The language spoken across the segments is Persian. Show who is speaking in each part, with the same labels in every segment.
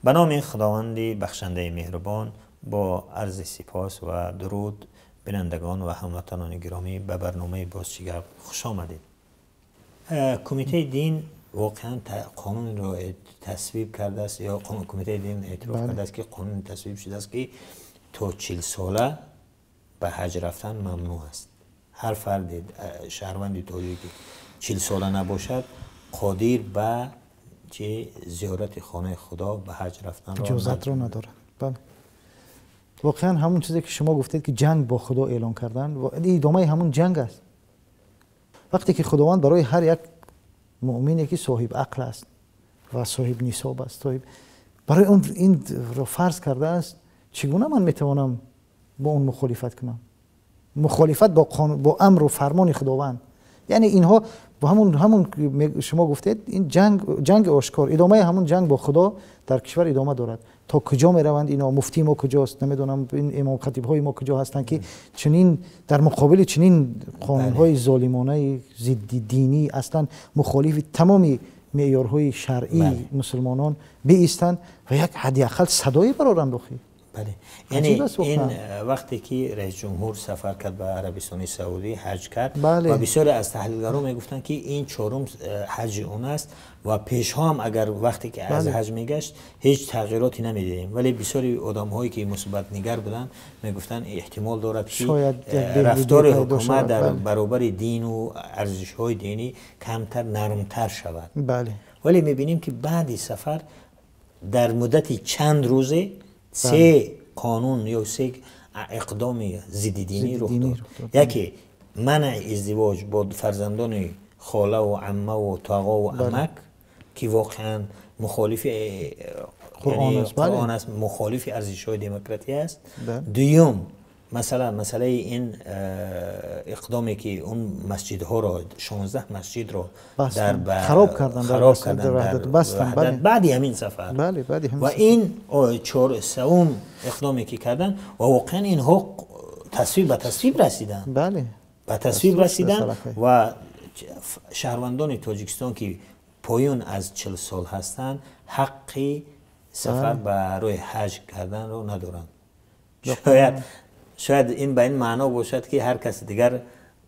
Speaker 1: به نام خداوند بخشنده مهربان، با عرض سپاس و درود بینندگان و هموطنان گرامی به برنامه بازچگپ خوش آمدید. کمیته دین واقعا قانون را تصویب کرده است، یا کمیته دین اعتراف کرده است که قانون تصویب شده است که تا 40 ساله به حج رفتن ممنوع است. هر فرد شهروند تاجیکی که 40 ساله نباشد قادر به زیارت خانه خدا به حج رفتن
Speaker 2: اجازت را نداره. بله. واقعا همون چیزی که شما گفتید که جنگ با خدا اعلان کردن و ادامه همون جنگ است. وقتی که خداوند برای هر یک مؤمنی که صاحب عقل است و صاحب نصاب است، برای اون این را فرض کرده است، چگونه من میتوانم با اون مخالفت کنم؟ مخالفت با امر و فرمان خداوند. یعنی اینها با همون شما گفتید این جنگ آشکار، ادامه همون جنگ با خدا در کشور ادامه دارد. تا کجا می روند اینا؟ مفتی ما کجاست؟ نمیدونم این امام خطیب های ما کجا هستند که چنین در مقابل چنین قانون های ظالمانه ضد دینی اصلا مخالف تمام معیارهای شرعی مسلمانان بایستند و یک حداقل صدایی برآورند.
Speaker 1: بله، یعنی این وقتی که رئیس جمهور سفر کرد به عربستان سعودی حج کرد،
Speaker 2: بله.
Speaker 1: و بسیاری از تحلیلگران میگفتن که این چهارم حج اون است و پیش هم اگر وقتی که از حج میگشت هیچ تغییراتی نمیدیدیم، ولی بسیاری آدم هایی که مثبت نگر بودن میگفتن احتمال دارد که رفتار حکومت در برابر دین و ارزش های دینی کمتر نرمتر شود.
Speaker 2: بله.
Speaker 1: ولی میبینیم که بعد سفر در مدت چند روزه 3 قانون یا 3 اقدام ضد دینی رخ داد. یکی منع ازدواج با فرزندان خاله و عمه و تاغا و عمک که واقعا مخالف قرآن است، مخالف ارزش‌های دموکراسی است. دوم مسئله این اقدامی که اون مسجدها را 16 مسجد را
Speaker 2: خراب کردن
Speaker 1: در بعد همین سفر.
Speaker 2: بله
Speaker 1: و این 4 اقدامی که کردن و واقعا اینها به تصویب رسیدن.
Speaker 2: بله.
Speaker 1: به تصویب رسیدن و شهروندان تاجیکستان که پایون از 40 سال هستند حقی سفر برای حج کردن رو ندارند. شاید این به این معنا باشد که هر کس دیگر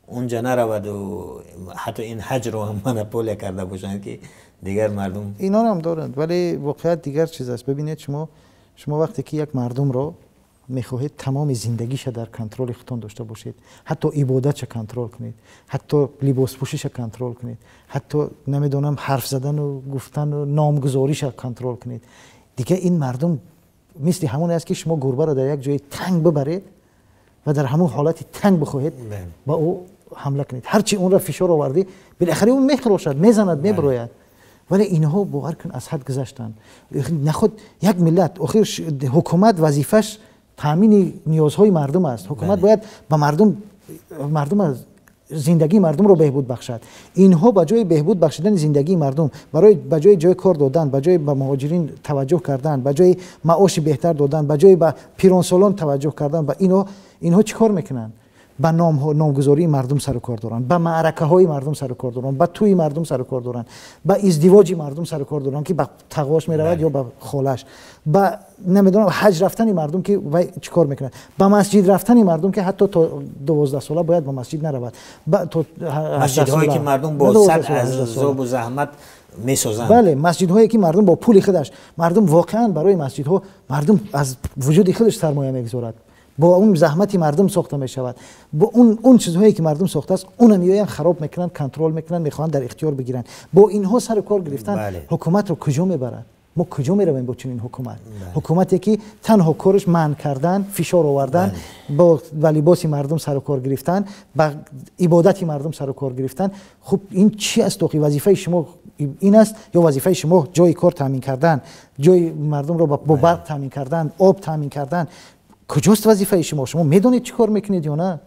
Speaker 1: اونجا نرود و حتی این حج رو هم منپول کرده باشند که دیگر مردم
Speaker 2: اینا هم دارند، ولی واقعیت دیگر چیز است. ببینید شما وقتی که یک مردم رو میخواهید تمام زندگیش در کنترل خودتون داشته باشید، حتی عبادتش کنترل کنید، حتی لباس پوشیش کنترل کنید، حتی نمیدونم حرف زدن و گفتن و نامگذاریش کنترل کنید، دیگه این مردم مثل همون است که شما گربه رو در یک جای تنگ ببرید و در همون حالت تنگ بخواهید با او حمله کنید. هرچی اون را فشار آوردی بالاخره اون میخراشد، میزند، میبراید. ولی اینها باور کن از حد گذشتن. نخود یک ملت آخر حکومت وظیفش تامین نیازهای مردم است. حکومت باید به مردم زندگی مردم رو بهبود بخشد. اینها به جای بهبود بخشیدن زندگی مردم، به جای کار دادن، به جای به مهاجرین توجه کردن، به جای معاش بهتر دادن، به جای به پیرانسالان توجه کردن، و اینها چیکار میکنن؟ به نامگذاری مردم سر و کار دارن، به معرکه های مردم سر و کار دارن، به توی مردم سر و کار دارن، به ازدواج مردم سر و کار دارن که به تقواش میرود یا به خالش، به نمیدونم حج رفتن مردم که چیکار میکنن، به مسجد رفتن مردم که حتی تا 12 ساله باید به مسجد نرود، تا
Speaker 1: مسجدهایی که مردم با صد عذاب و زحمت میسازند.
Speaker 2: بله، مسجدهایی که مردم با پول خودش، مردم واقعا برای مسجدها مردم از وجود خودش سرمایه میگذارد، با اون زحمتی مردم ساخته می شود، با اون چیزهایی که مردم ساخته است اون میآیند خراب میکنن، کنترل میکنن، میخوان در اختیار بگیرن. با اینها سر کار گرفتن. حکومت رو کجا میبرن؟ ما کجا میرویم با چنین حکومت؟ حکومتی که تنها کارش منع کردن، فشار آوردن، با لباس مردم سر کار گرفتن، با عبادت مردم سر کار گرفتن. خب این چی است؟ وظیفه شما این است یا وظیفه شما جای کار تامین کردن، جای مردم رو با برق تامین کردن، آب تامین کردن؟ کجاست وظیفه شما؟ شما میدونید چیکار میکنید یا نه؟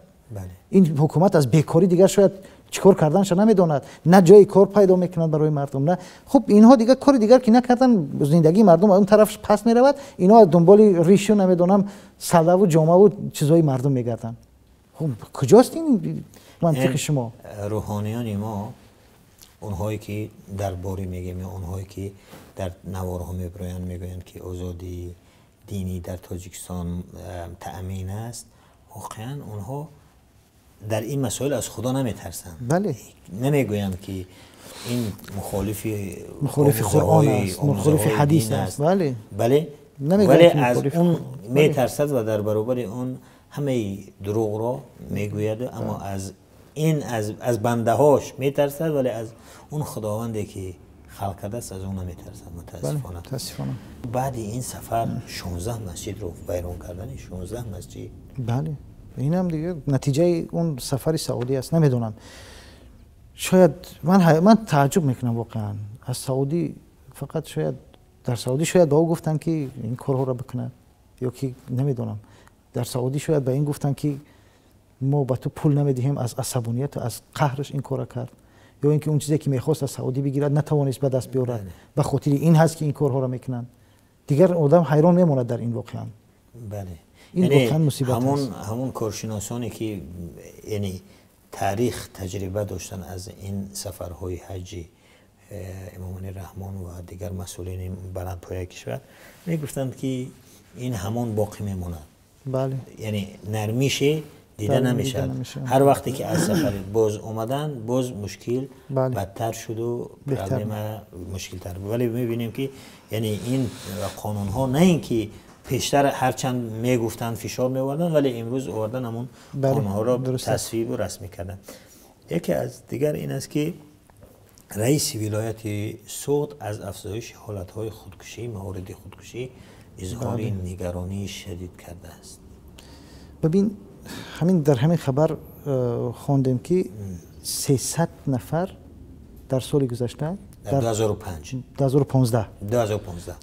Speaker 2: این حکومت از بیکاری دیگر شاید چیکار کردنش نمیدوند، نه جای کار پیدا میکنند برای مردم، نه. خب اینها دیگه کار دیگر که نکردن، زندگی مردم اون طرف پس میرود، اینا دنبال ریشو نمیدونم سله و جامه و چیزای مردم میگردن. خب کجاست این منطق شما؟
Speaker 1: روحانیان ما، اونهایی که درباری میگیم، اونهایی که در نوارها میگویند که آزادی دینی در تاجیکستان تأمین است، واقعا اونها در این مسائل از خدا نمیترسند.
Speaker 2: بله.
Speaker 1: نمیگویند که این مخالف
Speaker 2: قرآن است، مخالف حدیث است. بله.
Speaker 1: ولی از اون میترسد و در برابر اون همه دروغ را میگوید، اما از این از بنده هاش میترسد، ولی از اون خداوندی که خلق کرده است از اون نمیترسد. متاسفانه. بعد این سفر 16 مسجد رو ویران کردن، 16 مسجد.
Speaker 2: بله. این هم دیگه نتیجه اون سفر سعودی است. نمیدونم، شاید من تعجب میکنم واقعا از سعودی. فقط شاید در سعودی شاید به او گفتن که این کارها را بکنه، یا که نمیدونم در سعودی شاید به این گفتن که ما به تو پول نمیدیم، از عصبانیت و از قهرش این کارا کرد، یا اینکه اون چیزی که میخواست از سعودی بگیرد نتوانست به دست بیارد، به خاطر این هست که این کارها را میکنن. دیگر آدم حیران میموند در این واقعا.
Speaker 1: بله.
Speaker 2: این واقعا مصیبت
Speaker 1: همون کارشناسانی که یعنی تاریخ تجربه داشتن از این سفرهای حجی، امام علی رحمان و دیگر مسئولین بلندپایه کشور میگفتند که این همون باقی میموند.
Speaker 2: بله.
Speaker 1: یعنی نرمیشه دیده نمیشه. هر وقتی که از سفر باز اومدن باز مشکل بدتر شد و پرابلم مشکل تر. ولی میبینیم که یعنی این قانون ها نه اینکه پیشتر هرچند میگفتن فشار میوردن، ولی امروز آوردن همون قانون ها را تصویب و رسمی کردن. یکی از دیگر این است که رئیس ولایت سوغد از افزایش حالتهای خودکشی، موارد خودکشی اظهار نگرانی شدید کرده است.
Speaker 2: ببین همین در همین خبر خواندیم که 300 نفر در سال گذشته
Speaker 1: در
Speaker 2: 2015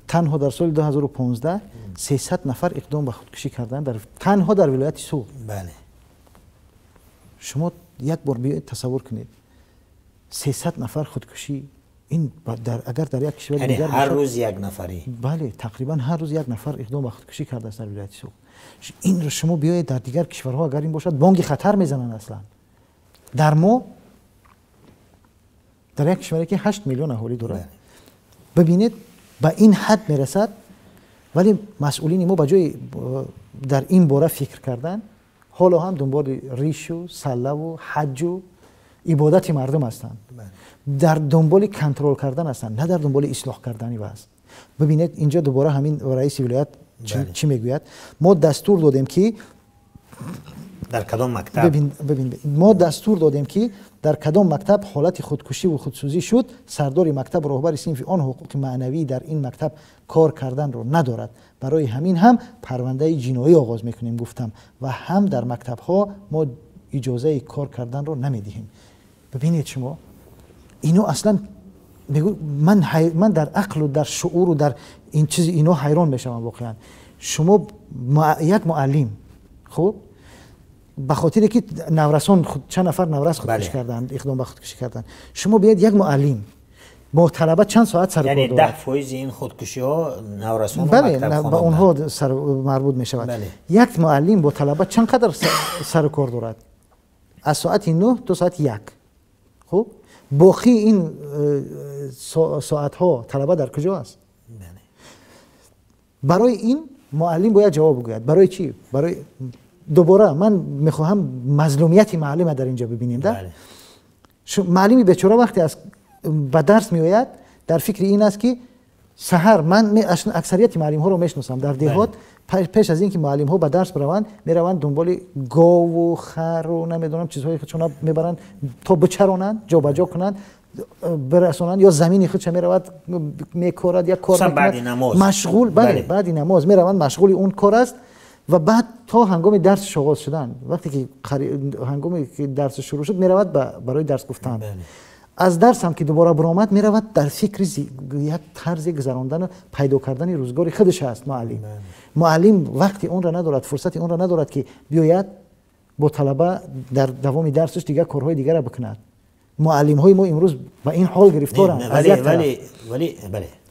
Speaker 2: تنها در سال 2015 300 نفر اقدام به خودکشی کردن تنها در ولایت سوغد.
Speaker 1: بله.
Speaker 2: شما یک بار بیایید تصور کنید 300 نفر خودکشی، این اگر در یک کشور
Speaker 1: دیگر هر روز یک نفری.
Speaker 2: بله، تقریبا هر روز یک نفر اقدام به خودکشی کرده است در ولایت سوغد. این رو شما بیایید در دیگر کشورها اگر این باشد بانگ خطر میزنن. اصلا در ما در یک کشوری که 8 میلیون اهالی دارد ببینید به این حد میرسد، ولی مسئولین ما به جای در این باره فکر کردن حالا هم دنبال ریش و سله و حج و عبادت مردم هستند، در دنبال کنترل کردن هستند، نه در دنبال اصلاح کردنی وضع. ببینید اینجا دوباره همین رئیس ولایت چی میگوید؟ ما دستور دادیم که
Speaker 1: در کدام مکتب
Speaker 2: ببین ما دستور دادیم که در کدام مکتب حالت خودکشی و خودسوزی شد، سردار مکتب راهبر صنف آن حقوق معنوی در این مکتب کار کردن رو ندارد. برای همین هم پرونده جنایی آغاز میکنیم گفتم، و هم در مکتب ها ما اجازه کار کردن رو نمیدیم. ببینید شما اینو اصلا من در عقل و در شعور و در این چیز اینو حیران میشم واقعا. شما یک معلم خب به خاطر که نورسان چند نفر نورس خودکشی کردن، اقدام به خودکشی کردن، شما بیاید یک معلم با طلبه چند ساعت سر کار دارد.
Speaker 1: یعنی 10% این خودکشی ها نورسان و
Speaker 2: بله،
Speaker 1: مکتب
Speaker 2: به اونها مربوط می شود. یک معلم با طلبه چقدر سر کار دارد؟ از ساعت 9 تا ساعت 1. خب باقی این ساعت ها طلبه در کجا است؟ برای این معلم باید جواب بگوید. برای چی؟ برای دوباره من میخواهم مظلومیت معلم در اینجا ببینیم. معلمی بیچاره وقتی از به درس میآید در فکر این است که سحر من اکثریت معلم ها رو میشناسم در دیهات پیش از اینکه معلم ها به درس بروند میروند دنبال گاو و خر و نمیدونم چیزهای خودشون میبرند تا بچرانند، جابجا کنند، برسونند، یا زمین خودش میرود میکارد یک کار مشغول. بله بعد نماز میروند مشغول اون کار است و بعد تا هنگام درس آغاز شدن، وقتی که هنگامی که درس شروع شد میرود برای درس گفتن. از درس هم که دوباره برآمد میرود در فکر یک طرز گذراندن و پیدا کردن روزگار خودش است. معلم وقتی اون را ندارد، فرصت اون را ندارد که بیاید با طلبه در دوام درسش دیگر کارهای دیگر را بکند. معلم های ما امروز با این حال گرفتارند.
Speaker 1: ولی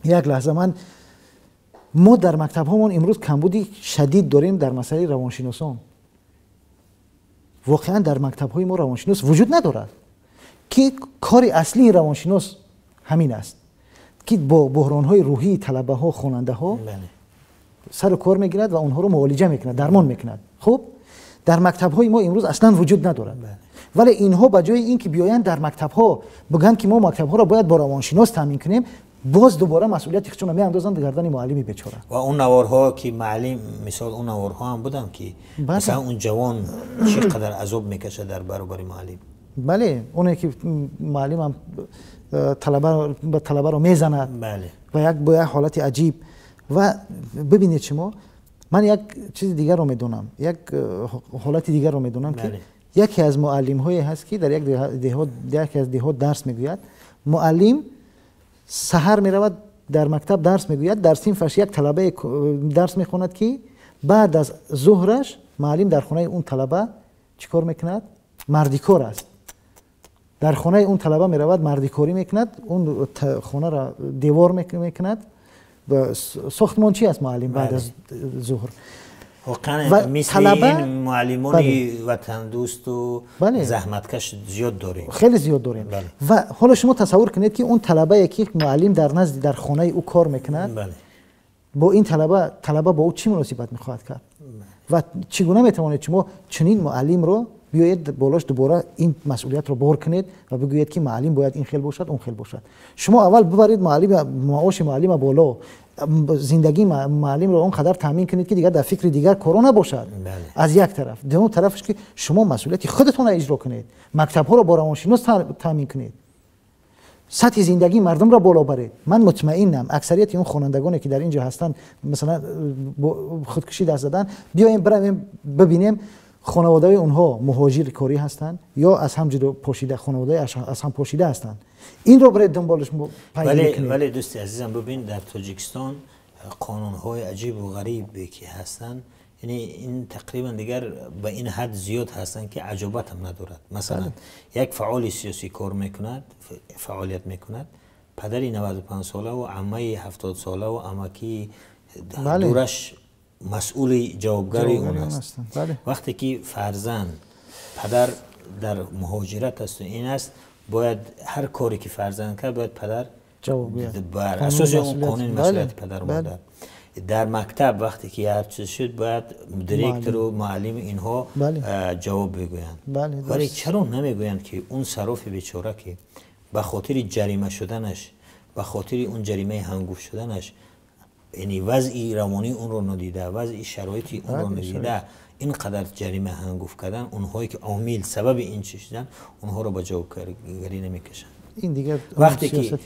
Speaker 2: یک لحظه ما در مکتب هامون امروز کمبودی شدید داریم در مسئله روانشناسان. واقعا در مکتب های ما روانشناس وجود ندارد که کار اصلی روانشناس همین است. که با بحران‌های روحی طلبه‌ها خواننده‌ها سر و کار میگیرد و اونها رو معالجه میکند، درمان میکند. خب در مکتب‌های ما امروز اصلا وجود ندارد. ولی اینها به جای اینکه بیایند در مکتب‌ها بگن که ما مکتب‌ها را باید با روانشناس تامین کنیم، باز دوباره مسئولیت خودشون میاندازند گردن معلمی بیچاره.
Speaker 1: و اون نوارها که معلم مثال اون نوارها هم بودن که مثلا اون جوان چقدر عذاب میکشه در برابر معلم.
Speaker 2: بله، اونی که معلم هم طلبه رو میزند.
Speaker 1: بله.
Speaker 2: و با یک حالت عجیب. و ببینید شما، من یک چیز دیگر رو میدونم، یک حالت دیگر رو میدونم که یکی از معلم‌هایی هست که در یکی از دهات درس میگوید. معلم سحر میرود در مکتب درس میگوید، در صنفش یک طلبه درس میخواند که بعد از ظهرش معلم در خانه اون طلبه چیکار میکند؟ مردیکار است. در خانه اون طلبه میرود مردیکاری میکند، اون خانه را دیوار میکند. و ساختمان چی است معلم بعد از ظهر؟
Speaker 1: واقعا مثل این معلمانی وطن دوست و زحمتکش زیاد داریم،
Speaker 2: خیلی زیاد داریم. و حالا شما تصور کنید که اون طلبه که معلم در خانه او کار میکند، با این طلبه با او چی مناسبت میخواهد کرد؟ و چگونه میتوانید شما چنین معلم رو بیایید بالاش دوباره این مسئولیت رو بار کنید و بگویید که معلم باید این خیل باشد اون خیل باشد؟ شما اول ببرید معاش معلم بالا، زندگی معلم رو اونقدر تامین کنید که دیگر در فکر دیگر کارو نباشد. از یک طرف. دوم طرفش که شما مسئولیت خودتون را اجرا کنید، مکتب ها رو با روانشناس تامین کنید، سطح زندگی مردم را بالا برید. من مطمئنم اکثریت اون خوانندگانی که در اینجا هستند مثلا خودکشی دست زدن، بیایم بریم ببینیم خانواده اونها مهاجر کاری هستند یا از هم جدا پاشیده، خانواده از هم پاشیده هستند. این رو برای دنبالش پیدا کنید.
Speaker 1: ولی دوستی عزیزم ببین در تاجیکستان قانون‌های عجیب و غریبی که هستند، یعنی این تقریبا دیگر به این حد زیاد هستند که عجابت هم ندارد. مثلا یک فعال سیاسی کار میکند، فعالیت میکند، پدری 95 ساله و عمه 70 ساله و عمکی دورش مسئول جوابگاری اون است. وقتی که فرزند پدر در مهاجرت است و این است، باید هر کاری که فرزند کرد باید پدر بر اساس اون قانون مسئولیت پدر و مادر. در مکتب وقتی که هر چیز شد باید دیرکتور و معلم اینها جواب بگویند. ولی چرا نمیگویند که اون صراف بیچاره که به خاطر جریمه شدنش، به خاطر اون جریمه هنگفت شدنش، یعنی وضعی روانی اون رو ندیده، وضعی شرایطی اون رو ندیده، اینقدر جریمه هنگفت کردن، اونهایی که عامل سبب این چیز شدن اونها رو به جوابگری نمیکشن.
Speaker 2: این دیگه
Speaker 1: وقتی که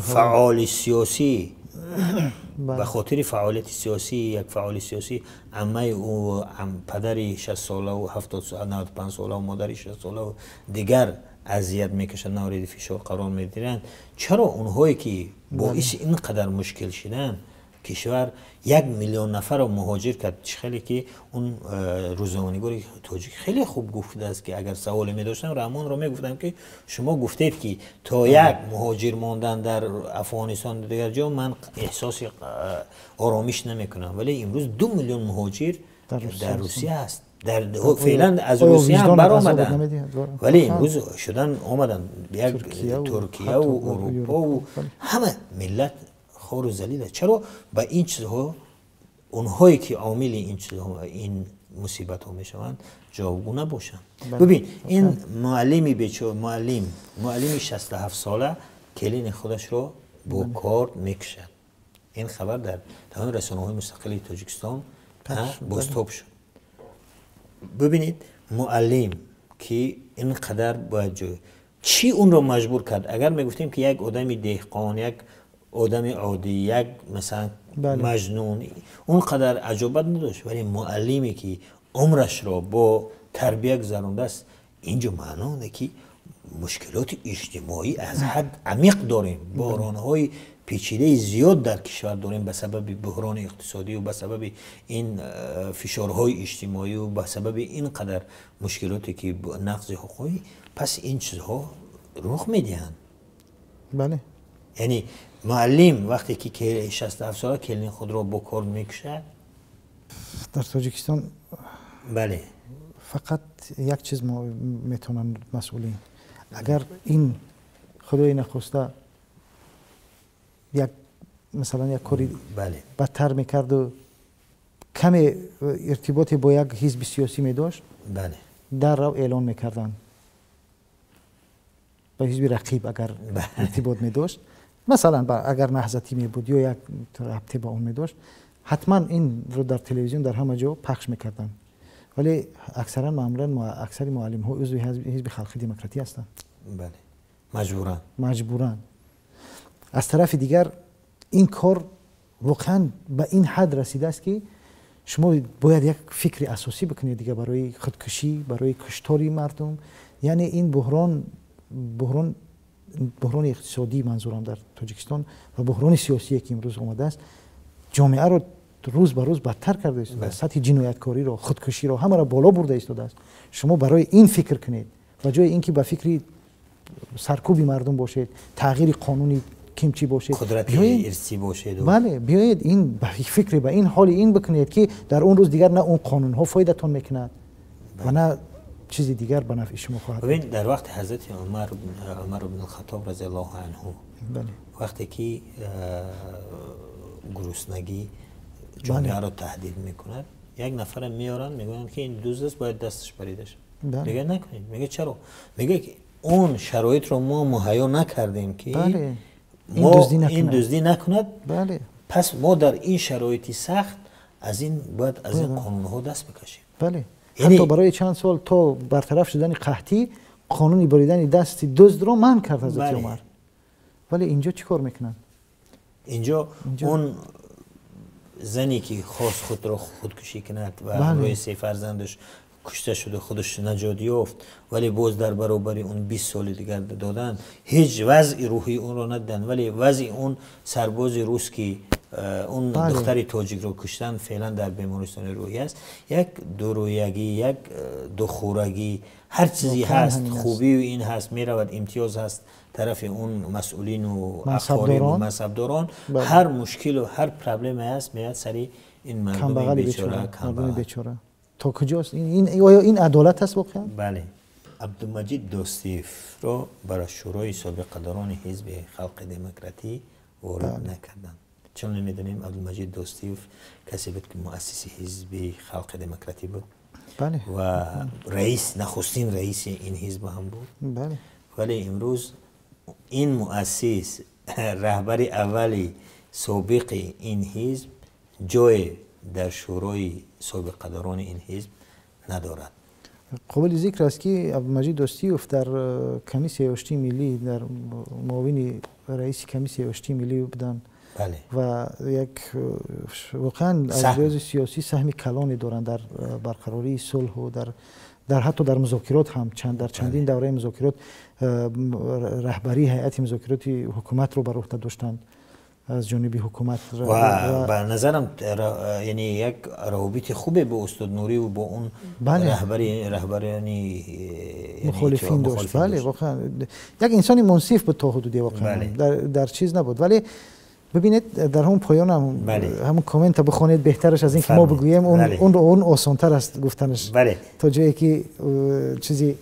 Speaker 1: فعال سیاسی به خاطر فعالیت سیاسی، یک فعال سیاسی عمه او پدری 60 ساله و 70 ساله 95 ساله و مادری 60 ساله و دیگر اذیت میکشن، مورد فشار قرار میگیرن، چرا اونهایی که باعث اینقدر مشکل شدن کشور 1 میلیون نفر رو مهاجر کرد؟ خیلی که اون روزنامه‌نگار تاجیک خیلی خوب گفته است که اگر سوال می داشتم رحمان رو میگفتم که شما گفتید که تا یک مهاجر ماندن در افغانستان دیگر جا من احساس آرامش نمیکنم، ولی امروز 2 میلیون مهاجر در روسیه است. در فعلا از روسیه هم برآمدن ولی امروز شدن آمدن یک ترکیه و اروپا و همه ملت خور و ذلیله. چرا به این چیزها اونهایی که عامل این چیزها این مصیبت ها میشوند جوابگو نباشن؟ ببین این معلمی بیچاره، معلمی 67 ساله کلین خودش رو با کار میکشد. این خبر در تمام رسانه‌های مستقل تاجیکستان بازتاب شد. ببینید معلم که اینقدر باید چی اون رو مجبور کرد؟ اگر میگفتیم که یک آدم دهقان، یک آدم عادی، یک مثلا مجنون، اونقدر عجابت نداشت، ولی معلمی که عمرش را با تربیت گذرانده است، اینجا معنا که مشکلات اجتماعی از حد عمیق داریم، بحران‌های پیچیده زیاد در کشور داریم به سبب بحران اقتصادی و به سبب این فشارهای اجتماعی و به سبب اینقدر مشکلاتی که نقض حقوقی. پس این چیزها رخ میدهند.
Speaker 2: بله.
Speaker 1: یعنی معلم وقتی که 67 ساله کلین خود را با کار میکشه
Speaker 2: در تاجیکستان،
Speaker 1: بله،
Speaker 2: فقط یک چیز ما میتونن مسئولین، اگر این خدای نخواسته یک مثلا یک کاری
Speaker 1: بله
Speaker 2: بدتر میکرد و کم ارتباطی با یک حزب سیاسی میداشت،
Speaker 1: بله
Speaker 2: در رو اعلان میکردن با حزب رقیب اگر ارتباط میداشت، مثلا اگر نهضتی می بود یا یک رابطه با اون میداشت، حتما این رو در تلویزیون در همه جا پخش میکردن. ولی اکثرا معمولا اکثر معلم ها عضو حزب خلق دموکراتی هستند.
Speaker 1: بله
Speaker 2: مجبورن. از طرف دیگر این کار واقعا به این حد رسیده است که شما باید یک فکر اساسی بکنید دیگه برای خودکشی، برای کشتار مردم. یعنی این بحران اقتصادی منظورم در تاجیکستان و بحران سیاسی که امروز آمده است، جامعه رو روز به روز بدتر کرده است. سطح جنایتکاری رو، خودکشی رو، همه را بالا برده ایستاده است. شما برای این فکر کنید و جای اینکه به فکر سرکوب مردم باشید، تغییر قانونی کیمچی باشید،
Speaker 1: قدرت ارثی باشید،
Speaker 2: بله بیایید این فکر به این حال این بکنید که در اون روز دیگر نه اون قانون ها فایدهتون میکند و نه چیزی دیگر به نفع شما خواهد.
Speaker 1: ببین در وقت حضرت عمر بن الخطاب رضی الله عنه،
Speaker 2: بله
Speaker 1: وقتی که گرسنگی جامعه رو تهدید میکند، یک نفر میارن میگن که این دزد باید دستش بریده شه. میگه نکنید. میگه چرا؟ میگه که اون شرایط رو ما مهیا نکردیم که
Speaker 2: بله.
Speaker 1: این دزدی نکند.
Speaker 2: بله.
Speaker 1: پس ما در این شرایطی سخت از این قانون ها دست بکشیم.
Speaker 2: بله. حتی برای چند سال تا برطرف شدن قحطی قانونی بریدن دست دزد رو منع کرد حضرت عمر. ولی اینجا چیکار میکنن؟
Speaker 1: اینجا اون زنی که خواست خود را خودکشی کند و روی 3 فرزندش کشته شده، خودش نجات یافت، ولی باز در برابر اون 20 سال دیگر دادن، هیچ وضع روحی اون رو ندادن. ولی وضع اون سرباز روس که اون دختری تاجیک رو کشتن فعلا در بیمارستان روحی است. یک دورویگی، یک دخورگی، هر چیزی هست، خوبی و این هست، میرود امتیاز هست طرف اون مسئولین و اقارب و منصبداران. هر مشکل و هر پرابلم هست میاد سری این مردم
Speaker 2: بیچاره. تا کجاست این عدالت است واقعا؟
Speaker 1: بله. عبدالمجید دوستیف رو برای شورای سابق قدران حزب خلق دموکراتی وارد نکردن. چون نمیدونیم عبدالمجید دوستیف کسی بود که مؤسس حزب خلق دموکراتی بود.
Speaker 2: بله.
Speaker 1: و نخستین رئیس این حزب هم بود.
Speaker 2: بله.
Speaker 1: ولی امروز این مؤسس، رهبر اولی سابق این حزب، جای در شورای سابق قدران این حزب ندارد.
Speaker 2: قابل ذکر است که عبدالمجید دوستیف در کمیسیون اشتی ملی، در معاون رئیس کمیسیون اشتی ملی بودند.
Speaker 1: بله.
Speaker 2: و یک واقعا از لحاظ سیاسی سهم کلانی دارند در برقراری صلح و در حتی در مذاکرات هم چندین دوره مذاکرات رهبری هیئت مذاکرات حکومت رو بر عهده داشتند از جانب حکومت
Speaker 1: و به نظرم یعنی یک روابط خوبه با استاد نوری و با اون رهبرانی
Speaker 2: مخالفین داشت. بله واقعا یک انسانی منصف بود تا حدودی واقعا. در چیز نبود. ولی ببینید در همون پایان همون کامنت بخونید بهترش از این که ما بگوییم. اون آسان‌تر است گفتنش. تا جایی که چیزی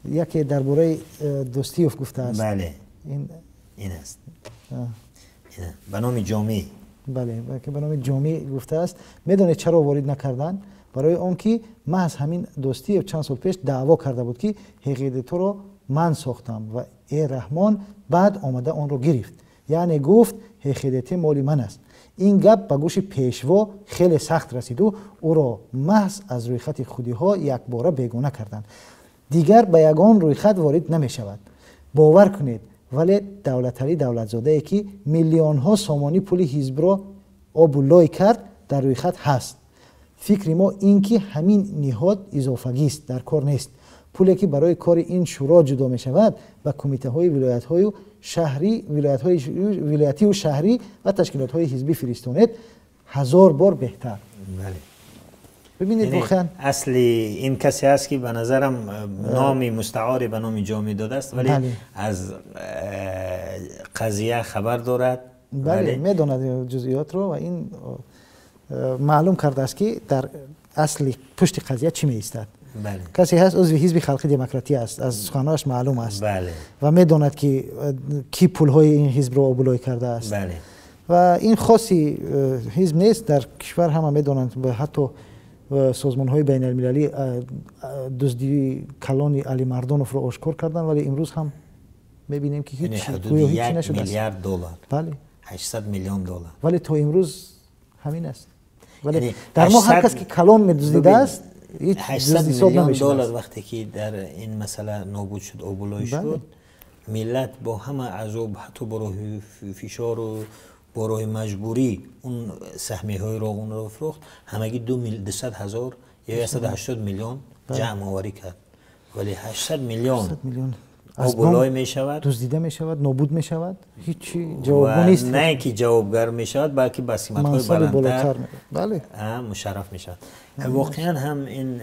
Speaker 2: یکی درباره دوستیف گفته است.
Speaker 1: بله. این است. به نام جامعه.
Speaker 2: بله که به نام جامعه گفته است. میدونید چرا وارد نکردن؟ برای اون که محض همین دوستی چند سال پیش دعوا کرده بود که حقیقت تو رو من ساختم و ای رحمان بعد آمده اون رو گرفت. یعنی گفت حقیقت مال من است. این گپ به گوش پیشوا خیلی سخت رسید و او را محض از روی خط خودی ها یک باره بیگانه کردند. دیگر به یگان روی خط وارد نمی شود. باور کنید. ولی دولت‌علی دولتزاده که میلیون ها سامانی پول حزب را آبولای کرد در روی خط هست. فکر ما این که همین نهاد اضافگی است، در کار نیست. پولی که برای کار این شورا جدا می شود به کمیته های ولایت‌های و شهری، ولایتی و شهری و تشکیلات های حزبی فرستانید 1000 بار بهتر.
Speaker 1: بله.
Speaker 2: ببینید واقعا
Speaker 1: اصلی این کسی است که به نظرم نامی مستعاری به نام جامعه داده است ولی از قضیه خبر دارد.
Speaker 2: بله میداند جزئیات رو و این معلوم کرده است که در اصل پشت قضیه چی می ایستد.
Speaker 1: بله.
Speaker 2: کسی هست عضو حزب خلق دموکراتی است، از سخنانش معلوم است.
Speaker 1: بله.
Speaker 2: و میداند که کی پولهای این حزب رو آبولای کرده است.
Speaker 1: بله.
Speaker 2: و این خاصی حزب نیست، در کشور همه میدانند و حتی سازمان های بین المللی دزدی کلان علی مردانوف رو آشکار کردن، ولی امروز هم میبینیم که هیچ
Speaker 1: حدود 1 میلیارد دلار.
Speaker 2: بله.
Speaker 1: 800 میلیون دلار.
Speaker 2: ولی تا امروز همین است. ولی در ما هر کس که کلان می‌دزدیده است
Speaker 1: 800 میلیون دلار وقتی که در این مسئله نابود شد، آبولای شد، ملت با همه عذاب، حتی برای فشار و برای مجبوری اون سهمیه های روغن رو فروخت، همگی 200,000 یا 180 میلیون جمع آوری کرد. ولی 800 میلیون آبولای می شود،
Speaker 2: دزدیده می شود، نابود می شود، هیچی جوابگو نیست.
Speaker 1: نه که جوابگر می شود، بلکه بسیمت های بلندتر
Speaker 2: بله
Speaker 1: مشرف می شود. واقعا هم این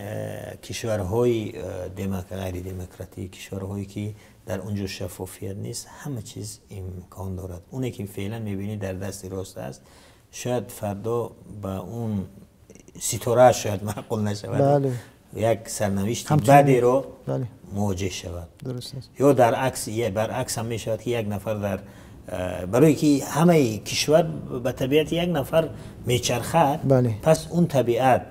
Speaker 1: کشورهای غیر دموکراتیک، کشورهایی که در اونجا شفافیت نیست، همه چیز امکان دارد. اونی که فعلا میبینی در دست راست است، شاید فردا با اون ستاره شاید معقول نشود.
Speaker 2: بله.
Speaker 1: یک سرنوشت بعدی رو
Speaker 2: بله.
Speaker 1: مواجه شود.
Speaker 2: درست است.
Speaker 1: یا برعکس هم می شود که یک نفر در برای که همه کشور به طبیعت یک نفر میچرخد.
Speaker 2: بله.
Speaker 1: پس اون طبیعت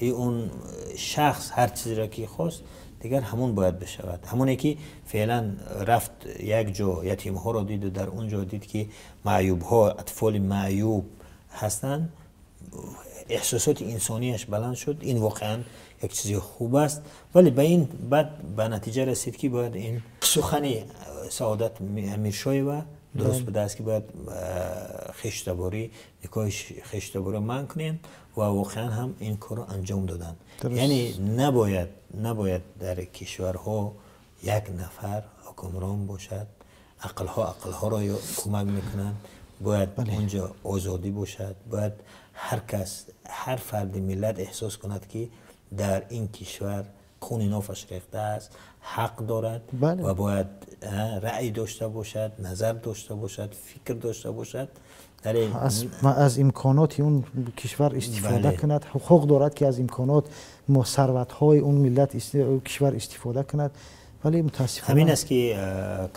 Speaker 1: اون شخص هر چیزی را که خواست دیگر همون باید بشود. همونی که فعلا رفت یک جا یتیم ها را دید و در اونجا دید که معیوب ها، اطفال معیوب هستند، احساسات انسانیش بلند شد. این واقعا یک چیز خوب است، ولی به این بعد به نتیجه رسید که باید این سخن سعادت امیرشاه و درست به دست که باید خشتباری، نکاح خشتباری منع کنیم و واقعا هم این کار رو انجام دادن. یعنی نباید در کشورها یک نفر حکمران باشد. عقلها را کمک میکنند. باید اونجا آزادی باشد. باید هر فرد ملت احساس کند که در این کشور خون نافش ریخته است، حق دارد. و باید رأی داشته باشد، نظر داشته باشد، فکر داشته باشد.
Speaker 2: از امکانات اون کشور استفاده کند، حقوق دارد که از امکانات ثروت‌های اون ملت کشور استفاده کند. ولی متاسفانه
Speaker 1: همین است که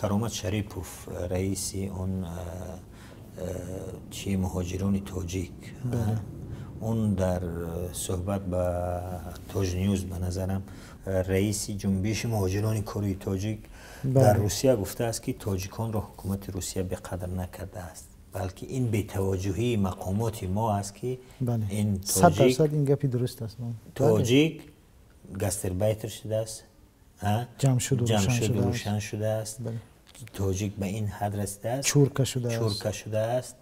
Speaker 1: کرامت شریپوف رئیس اون مهاجران تاجیک، اون در صحبت با تاج نیوز به نظرم رئیس جنبش مهاجران کره تاجیک در روسیه گفته است که تاجیکان را حکومت روسیه به قدر نکرده است، بلکه این بی‌توجهی مقامات ما است که این تاجیک
Speaker 2: 100% این گپی درست است.
Speaker 1: تاجیک گاستربایتر شده است،
Speaker 2: جمع شد و
Speaker 1: روشن شده است. تاجیک به این حد رسیده است،
Speaker 2: چورکه شده است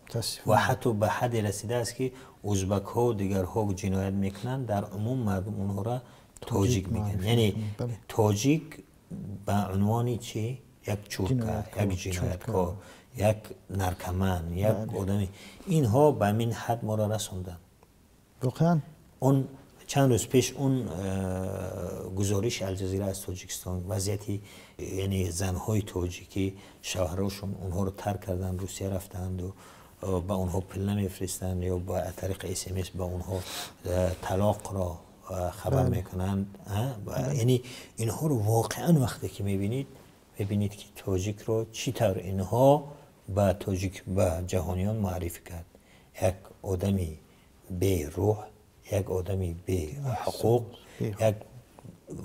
Speaker 1: و حتی به حد رسیده است که ازبک ها و دیگرها جنایت میکنند، در عموم مردم اونها را تاجیک میگن. یعنی تاجیک به عنوان چی؟ یک چورکه، یک جنایتکار، یک نرکمن، یک آدمی. اینها به این حد ما را رسوندن.
Speaker 2: واقعا
Speaker 1: اون چند روز پیش اون گزارش الجزیره از تاجیکستان، وضعیتی یعنی زنهای تاجیکی شوهراشون اونها رو ترک کردن، روسیه رفتند و با اونها پله میفرستند یا با طریق SMS با اونها طلاق را خبر میکنند. یعنی اینها رو واقعا وقتی که میبینید که تاجیک رو چی طور اینها با تاجیک به جهانیان معرفی کرد. یک آدمی بی روح، یک آدمی بی حقوق، یک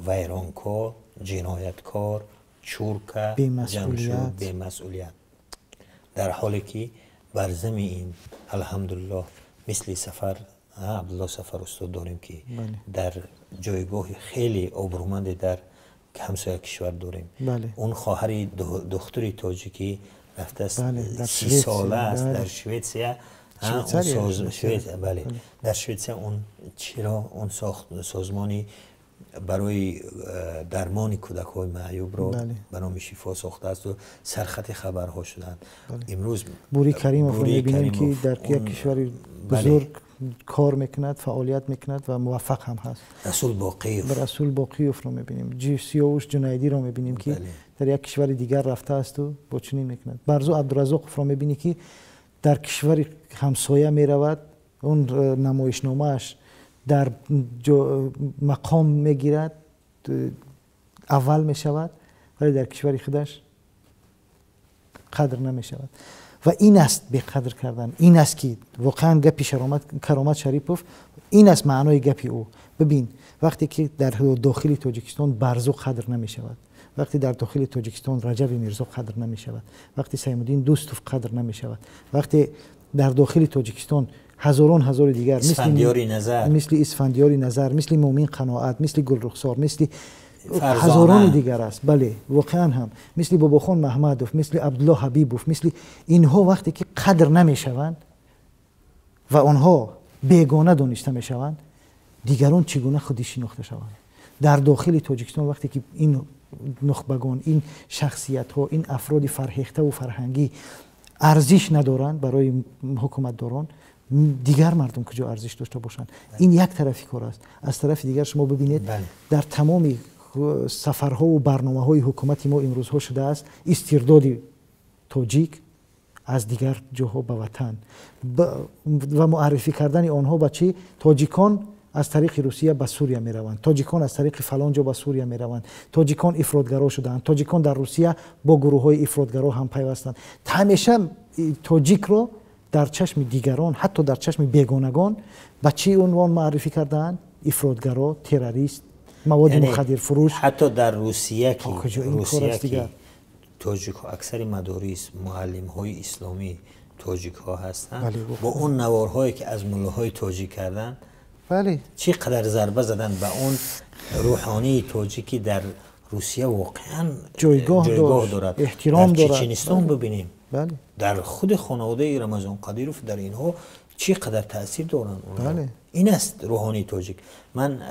Speaker 1: ویرانکار، جنایتکار، چورکه، جمشید، بی مسئولیت. در حالی که بر زمین الحمدلله مثل عبدالله سفر استاد داریم که در جایگاه خیلی آبرومند در همسایه کشور داریم. اون خواهر دختری تاجیکی رفته است 30 ساله است در سوئیسریا. در سوئیسریا اون اون سازمانی برای درمان کودک های معیوب رو به نام شفا ساخته است و سرخط خبرها شدند. امروز
Speaker 2: بوری کریموف رو میبینیم که در یک کشور بزرگ کار میکند، فعالیت میکند و موفق هم هست. رسول باقیوف رو میبینیم، سیاوش جنیدی رو میبینیم که در یک کشور دیگر رفته است و با چنین میکند. برزو عبدالرزاق رو میبینی که در کشور همسایه میرود، اون نمایشنامه‌اش در مقام میگیرد اول می شود ولی در کشور خودش قدر نمی شود و این است به قدر کردن. این است که واقعا گپی کرامت شریپوف این است معنای گپی او. ببین وقتی که در داخل تاجیکستان برزو قدر نمی شود، وقتی در داخل تاجیکستان رجب میرزا قدر نمی شود، وقتی سیمالدین دوستوف قدر نمی شود، وقتی در داخل تاجیکستان هزار دیگر مثل اسفندیاری نظر، مثل مومین قناعت، مثل گلرخسار، مثل هزاران دیگر است. بله واقعا هم مثل باباخان محمدوف، مثل عبدالله حبیبوف، مثل اینها وقتی که قدر نمی شوند و آنها بیگانه دانسته می شوند، دیگران چگونه خودی شناخته شوند؟ در داخل تاجیکستان وقتی که این نخبگان، این شخصیت ها، این افراد فرهیخته و فرهنگی ارزش ندارند برای حکومت داران، دیگر مردم کجا ارزش داشته باشند؟ این یک طرفی کار است. از طرف دیگر شما ببینید در تمام سفرها و برنامه‌های حکومت ما امروزها شده است استرداد تاجیک از دیگر جاها به وطن و معرفی کردن آنها به چی؟ تاجیکان از طریق روسیه به سوریه می روند، تاجیکان از طریق فلان جا به سوریه می روند، تاجیکان افراطگرا شدند، تاجیکان در روسیه با گروه های افراطگرا هم پیوستند. همیشه تاجیک رو در چشم دیگران، حتی در چشم بیگانگان به چی عنوان معرفی کردند؟ افراطگرا، تروریست، مواد مخدر فروش.
Speaker 1: حتی در روسیه که تاجیک ها اکثر مدارس معلم های اسلامی تاجیک ها هستند، با اون نوارهایی که از ملاهای تاجیک کردن،
Speaker 2: بله
Speaker 1: چقدر ضربه زدن به اون روحانی تاجیکی در روسیه واقعا جایگاه دارد،
Speaker 2: احترام
Speaker 1: در
Speaker 2: دارد.
Speaker 1: چچنستان ببینیم،
Speaker 2: بله
Speaker 1: در خود خانواده رمضان قدیروف در اینها چقدر تاثیر دارند.
Speaker 2: بله.
Speaker 1: این است روحانی تاجیک. من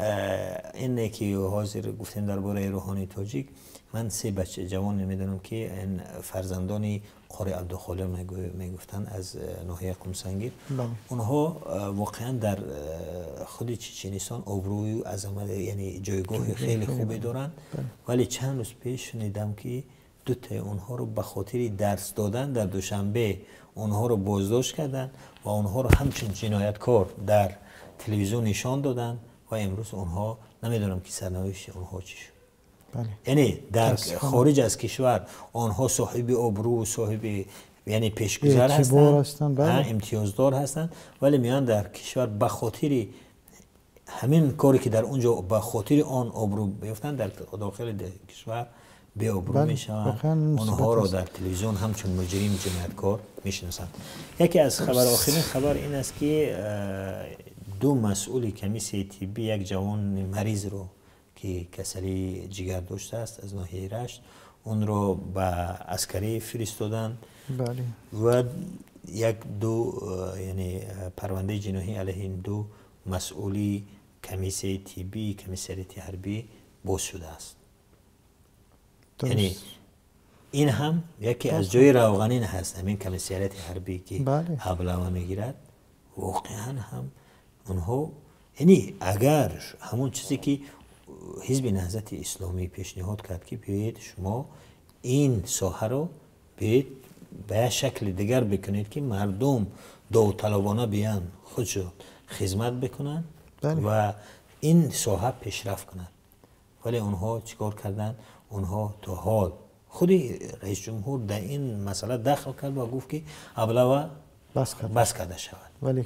Speaker 1: اینه که حاضر گفتیم درباره روحانی تاجیک، من 3 بچه جوان میدونم که این فرزندانی قاری عبدالخالق میگفتن از ناحیه قمسنگیر، اونها واقعا در خود چچنستان آبروی و عظمت، یعنی جایگاه خیلی خوبی دارن، ولی چند روز پیش شنیدم که 2 تا اونها رو به خاطر درس دادن در دوشنبه اونها رو بازداشت کردن و اونها رو همچنین جنایتکار در تلویزیون نشان دادن و امروز اونها نمیدونم که سرنوشت اونها چی شد. یعنی در خارج از کشور آنها صاحب آبرو و صاحب یعنی پیشگذر هستند، امتیازدار هستند، ولی میان در کشور به خاطر همین کاری که در اونجا به خاطر آن آبرو بیفتن در داخل کشور به آبرو میشوند، اونها را در تلویزیون همچون مجرم جنایتکار میشناسند. یکی از آخرین خبر این است که 2 مسئول کمیسیون طبی یک جوان مریض رو که کسری جگر داشته است از ناحیه رشت، اون رو به عسکری فرستادن. و 1-2 یعنی پرونده جناحی علیه این 2 مسئولی کمیسیون طبی، کمیسریت حربی باز شده است. یعنی این هم یکی از جای روغنین هست، همین کمیسریت حربی که ابلاغ میگیرد. واقعا هم اونها، یعنی اگر همون چیزی که حزب نهضت اسلامی پیشنهاد کرد که بیایید شما این ساحه رو بیایید به شکل دیگر بکنید که مردم داوطلبانه بیان خودشو خدمت بکنن و این ساحه پیشرفت کنن، ولی اونها چیکار کردن؟ اونها تا حال خود رئیس جمهور در این مسئله دخل کرد و گفت که ابلاغ بس کرده شود،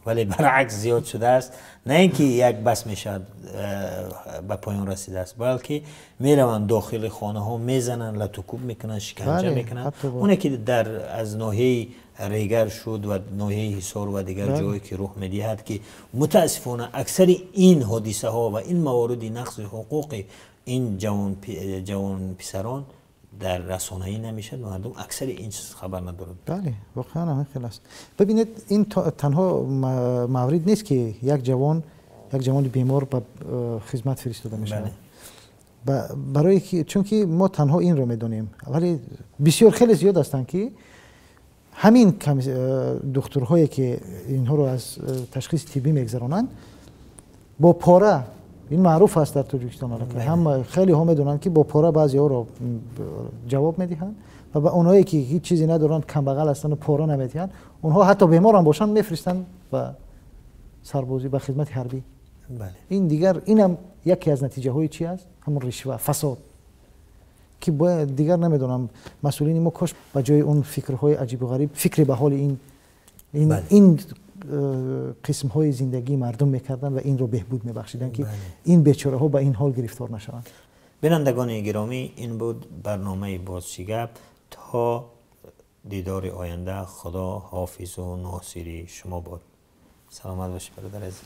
Speaker 1: ولی برعکس زیاد شده است. نه اینکه یک بس میشد به پایان رسیده است، بلکه میروند داخل خانه ها میزنن، لطوکوب میکنن، شکنجه میکنن. اونه که در از ناحیه ریگر شد و ناحیه حصار و دیگر جایی که رخ میدهد که متاسفانه اکثر این حادثه ها و این موارد نقض حقوق این جوان پسران در رسانه‌ای نمیشه، مردم اکثر این چیز خبر ندارند.
Speaker 2: بله واقعا همین خیلی است. ببینید این تنها مورد نیست که یک جوان بیمار به خدمت فرستاده میشه. برای که چون که ما تنها این رو میدونیم، ولی بسیار خیلی زیاد هستند که همین دکترهایی که اینها رو از تشخیص طبی میگذرانند با پاره، این معروف است در تاجیکستان، که هم خیلی ها میدونن که با پاره بعضی ها رو جواب میدهند و به اونایی که هیچ چیزی ندارن، کم بغل هستن و پاره نمیدهند، اونها حتی بیمار هم باشن میفرستن و سربازی به خدمت حربی.
Speaker 1: بله.
Speaker 2: این دیگر اینم یکی از نتیجه های چی است؟ همون رشوه، فساد که باید دیگر نمیدونم مسئولین ما کاش به جای اون فکرهای عجیب و غریب فکر به حال این قسم های زندگی مردم میکردن و این رو بهبود میبخشیدن که این بیچاره ها به این حال گرفتار نشوند.
Speaker 1: بینندگان گرامی، این بود برنامه بازچیگپ. تا دیدار آینده، خدا حافظ و ناصری شما باد. سلامت باشید برادر عزیز.